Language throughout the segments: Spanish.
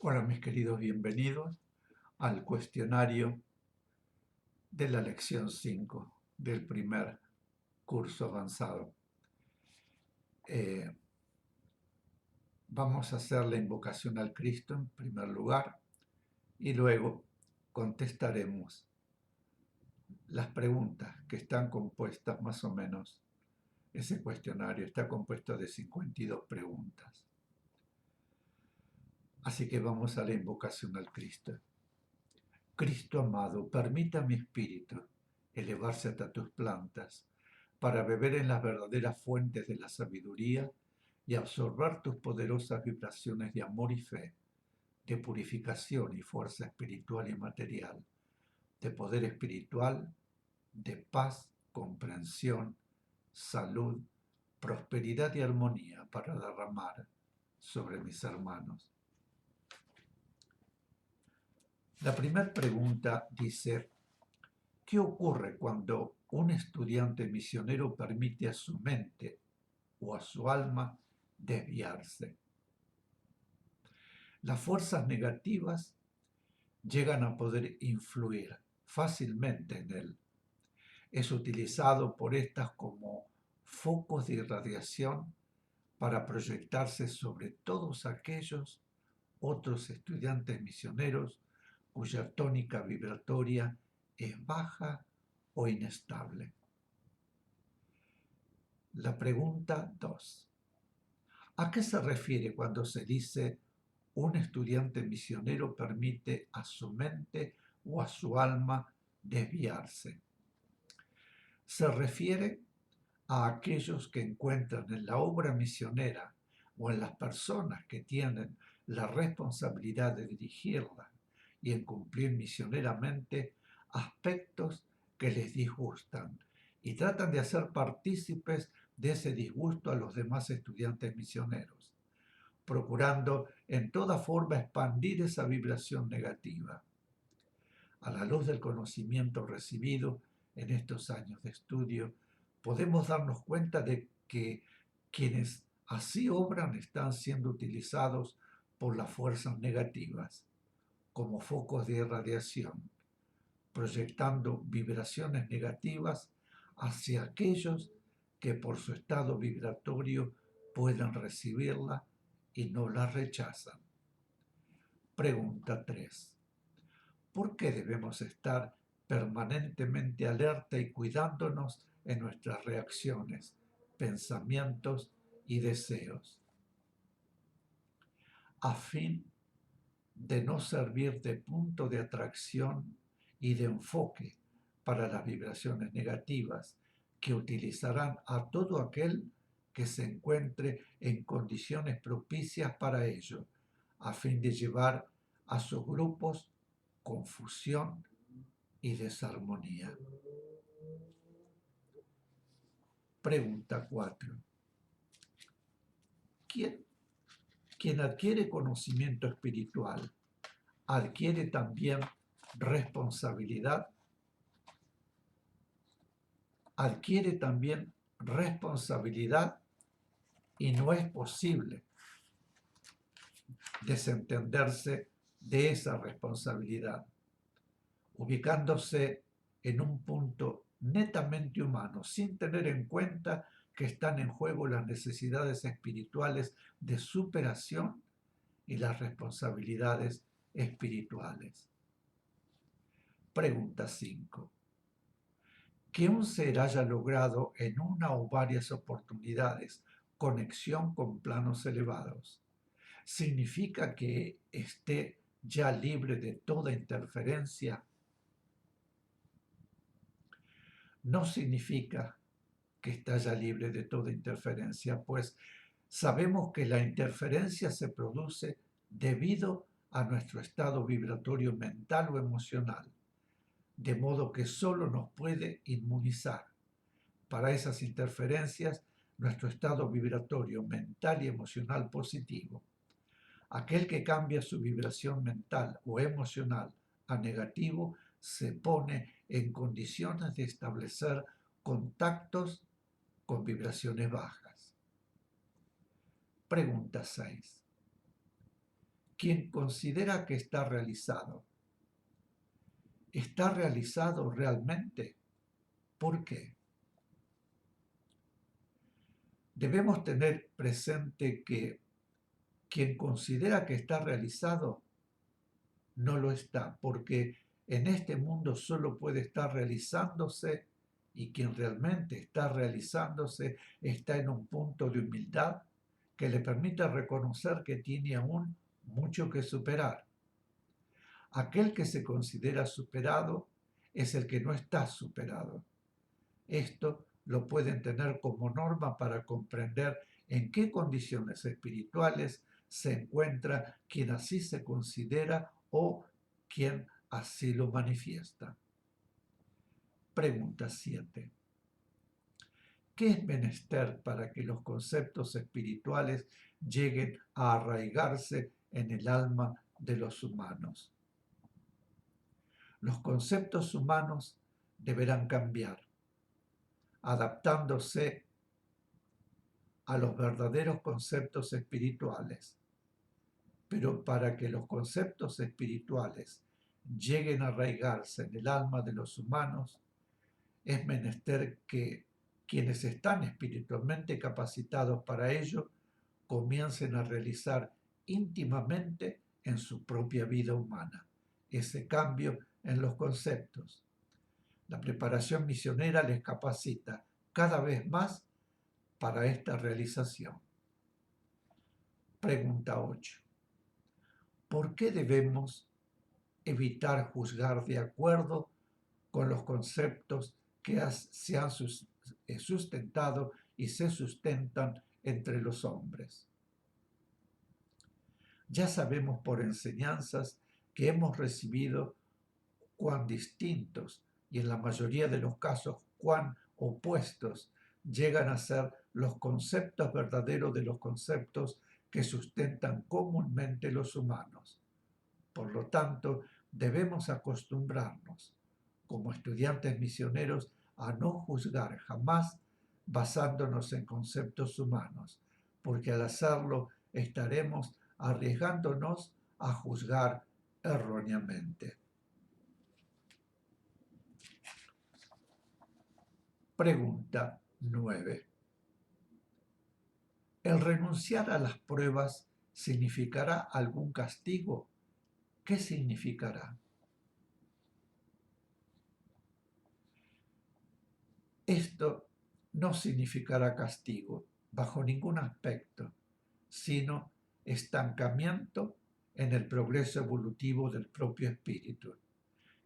Hola mis queridos, bienvenidos al cuestionario de la lección 5 del primer curso avanzado. Vamos a hacer la invocación al Cristo en primer lugar y luego contestaremos las preguntas que están compuestas más o menos. Ese cuestionario está compuesto de 52 preguntas. Así que vamos a la invocación al Cristo. Cristo amado, permita a mi espíritu elevarse hasta tus plantas para beber en las verdaderas fuentes de la sabiduría y absorber tus poderosas vibraciones de amor y fe, de purificación y fuerza espiritual y material, de poder espiritual, de paz, comprensión, salud, prosperidad y armonía para derramar sobre mis hermanos. La primera pregunta dice: ¿qué ocurre cuando un estudiante misionero permite a su mente o a su alma desviarse? Las fuerzas negativas llegan a poder influir fácilmente en él. Es utilizado por estas como focos de irradiación para proyectarse sobre todos aquellos otros estudiantes misioneros cuya tónica vibratoria es baja o inestable. La pregunta 2. ¿A qué se refiere cuando se dice un estudiante misionero permite a su mente o a su alma desviarse? Se refiere a aquellos que encuentran en la obra misionera o en las personas que tienen la responsabilidad de dirigirla y en cumplir misioneramente aspectos que les disgustan y tratan de hacer partícipes de ese disgusto a los demás estudiantes misioneros, procurando en toda forma expandir esa vibración negativa. A la luz del conocimiento recibido en estos años de estudio, podemos darnos cuenta de que quienes así obran están siendo utilizados por las fuerzas negativas como focos de irradiación, proyectando vibraciones negativas hacia aquellos que por su estado vibratorio pueden recibirla y no la rechazan. Pregunta 3. ¿Por qué debemos estar permanentemente alerta y cuidándonos en nuestras reacciones, pensamientos y deseos? A fin de no servir de punto de atracción y de enfoque para las vibraciones negativas que utilizarán a todo aquel que se encuentre en condiciones propicias para ello, a fin de llevar a sus grupos confusión y desarmonía. Pregunta 4. Quien adquiere conocimiento espiritual adquiere también responsabilidad, y no es posible desentenderse de esa responsabilidad, ubicándose en un punto netamente humano, sin tener en cuenta que están en juego las necesidades espirituales de superación y las responsabilidades espirituales. Pregunta 5. Que un ser haya logrado en una o varias oportunidades conexión con planos elevados, ¿significa que esté ya libre de toda interferencia? No significa que está ya libre de toda interferencia, pues sabemos que la interferencia se produce debido a nuestro estado vibratorio mental o emocional, de modo que solo nos puede inmunizar. Para esas interferencias, nuestro estado vibratorio mental y emocional positivo. Aquel que cambia su vibración mental o emocional a negativo se pone en condiciones de establecer contactos con vibraciones bajas. Pregunta 6. Quien considera que ¿está realizado realmente? ¿Por qué? Debemos tener presente que quien considera que está realizado no lo está, porque en este mundo solo puede estar realizándose y quien realmente está realizándose está en un punto de humildad que le permite reconocer que tiene aún mucho que superar. Aquel que se considera superado es el que no está superado. Esto lo pueden tener como norma para comprender en qué condiciones espirituales se encuentra quien así se considera o quien así lo manifiesta. Pregunta 7. ¿Qué es menester para que los conceptos espirituales lleguen a arraigarse en el alma de los humanos? Los conceptos humanos deberán cambiar, adaptándose a los verdaderos conceptos espirituales. Pero para que los conceptos espirituales lleguen a arraigarse en el alma de los humanos, es menester que quienes están espiritualmente capacitados para ello comiencen a realizar íntimamente en su propia vida humana ese cambio en los conceptos. La preparación misionera les capacita cada vez más para esta realización. Pregunta 8. ¿Por qué debemos evitar juzgar de acuerdo con los conceptos que se han sustentado y se sustentan entre los hombres? Ya sabemos por enseñanzas que hemos recibido cuán distintos y en la mayoría de los casos cuán opuestos llegan a ser los conceptos verdaderos de los conceptos que sustentan comúnmente los humanos. Por lo tanto, debemos acostumbrarnos, como estudiantes misioneros, a no juzgar jamás basándonos en conceptos humanos, porque al hacerlo estaremos arriesgándonos a juzgar erróneamente. Pregunta 9. ¿El renunciar a las pruebas significará algún castigo? ¿Qué significará? Esto no significará castigo bajo ningún aspecto, sino estancamiento en el progreso evolutivo del propio espíritu.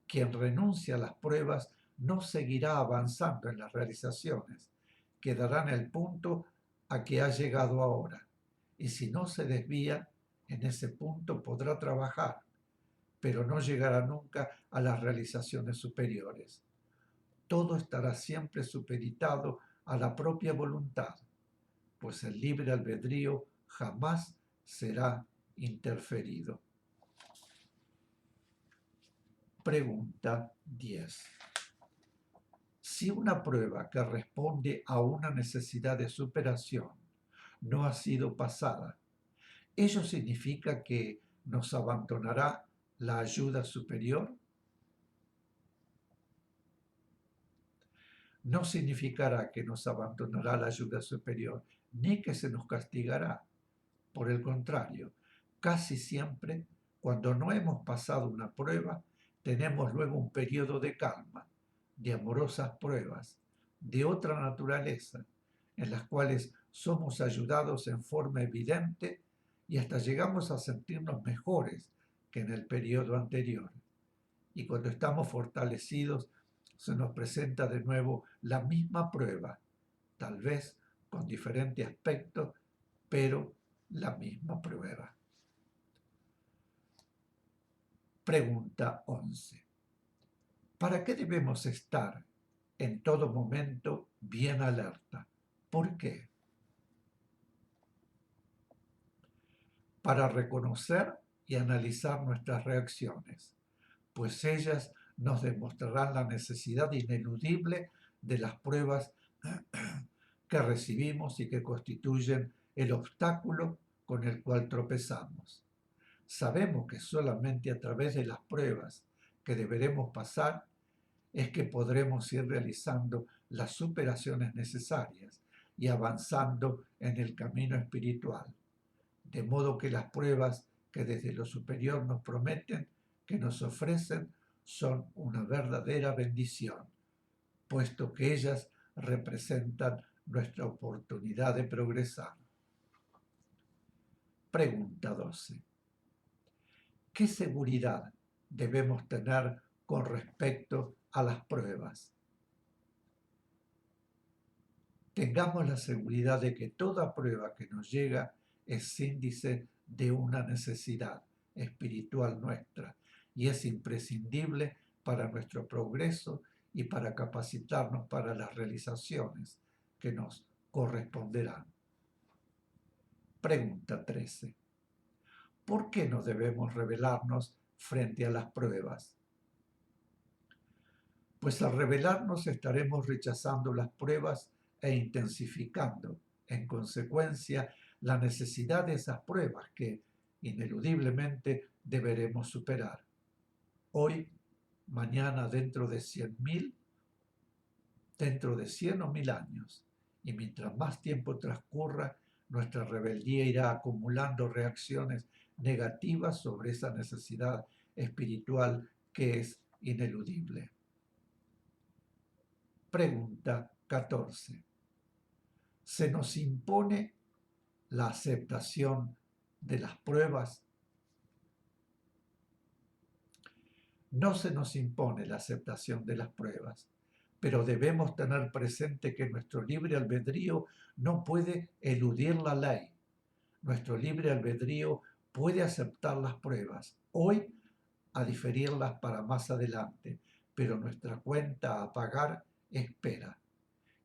Quien renuncia a las pruebas no seguirá avanzando en las realizaciones, quedará en el punto a que ha llegado ahora, y si no se desvía, en ese punto podrá trabajar, pero no llegará nunca a las realizaciones superiores. Todo estará siempre supeditado a la propia voluntad, pues el libre albedrío jamás será interferido. Pregunta 10. Si una prueba que responde a una necesidad de superación no ha sido pasada, ¿ello significa que nos abandonará la ayuda superior? No significará que nos abandonará la ayuda superior, ni que se nos castigará. Por el contrario, casi siempre, cuando no hemos pasado una prueba, tenemos luego un periodo de calma, de amorosas pruebas, de otra naturaleza, en las cuales somos ayudados en forma evidente y hasta llegamos a sentirnos mejores que en el periodo anterior. Y cuando estamos fortalecidos, se nos presenta de nuevo la misma prueba, tal vez con diferente aspecto, pero la misma prueba. Pregunta 11. ¿Para qué debemos estar en todo momento bien alerta? ¿Por qué? Para reconocer y analizar nuestras reacciones, pues ellas nos demostrarán la necesidad ineludible de las pruebas que recibimos y que constituyen el obstáculo con el cual tropezamos. Sabemos que solamente a través de las pruebas que deberemos pasar es que podremos ir realizando las superaciones necesarias y avanzando en el camino espiritual. De modo que las pruebas que desde lo superior nos prometen, que nos ofrecen, son una verdadera bendición, puesto que ellas representan nuestra oportunidad de progresar. Pregunta 12. ¿Qué seguridad debemos tener con respecto a las pruebas? Tengamos la seguridad de que toda prueba que nos llega es índice de una necesidad espiritual nuestra y es imprescindible para nuestro progreso y para capacitarnos para las realizaciones que nos corresponderán. Pregunta 13. ¿Por qué no debemos rebelarnos frente a las pruebas? Pues al rebelarnos estaremos rechazando las pruebas e intensificando, en consecuencia, la necesidad de esas pruebas que, ineludiblemente, deberemos superar. Hoy, mañana, dentro de 100.000, dentro de 100 o 1000 años. Y mientras más tiempo transcurra, nuestra rebeldía irá acumulando reacciones negativas sobre esa necesidad espiritual que es ineludible. Pregunta 14. ¿Se nos impone la aceptación de las pruebas? No se nos impone la aceptación de las pruebas, pero debemos tener presente que nuestro libre albedrío no puede eludir la ley. Nuestro libre albedrío puede aceptar las pruebas hoy, a diferirlas para más adelante, pero nuestra cuenta a pagar espera.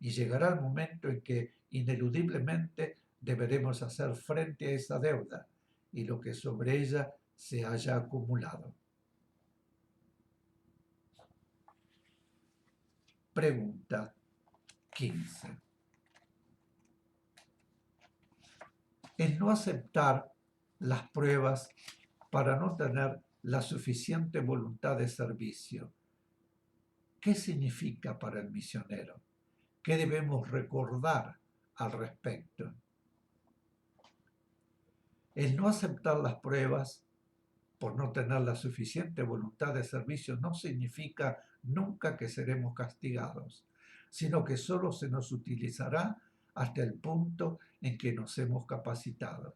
Y llegará el momento en que ineludiblemente deberemos hacer frente a esa deuda y lo que sobre ella se haya acumulado. Pregunta 15. El no aceptar las pruebas para no tener la suficiente voluntad de servicio, ¿qué significa para el misionero? ¿Qué debemos recordar al respecto? El no aceptar las pruebas por no tener la suficiente voluntad de servicio no significa nunca que seremos castigados, sino que solo se nos utilizará hasta el punto en que nos hemos capacitado.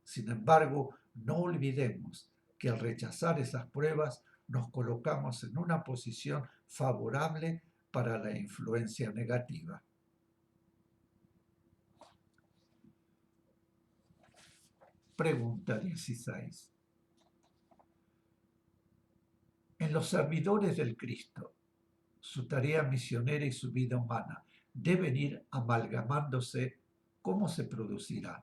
Sin embargo, no olvidemos que al rechazar esas pruebas nos colocamos en una posición favorable para la influencia negativa. Pregunta 16. En los servidores del Cristo, su tarea misionera y su vida humana deben ir amalgamándose. ¿Cómo se producirá?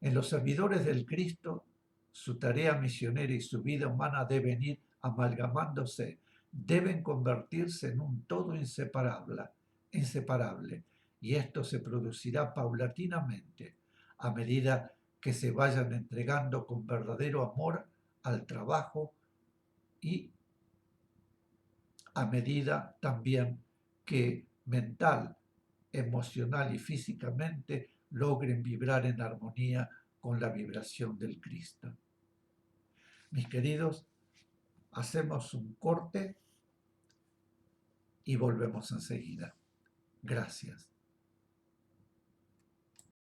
En los servidores del Cristo, su tarea misionera y su vida humana deben ir amalgamándose, deben convertirse en un todo inseparable, y esto se producirá paulatinamente, a medida que se vayan entregando con verdadero amor al trabajo y a medida también que mental, emocional y físicamente logren vibrar en armonía con la vibración del Cristo. Mis queridos, hacemos un corte y volvemos enseguida. Gracias.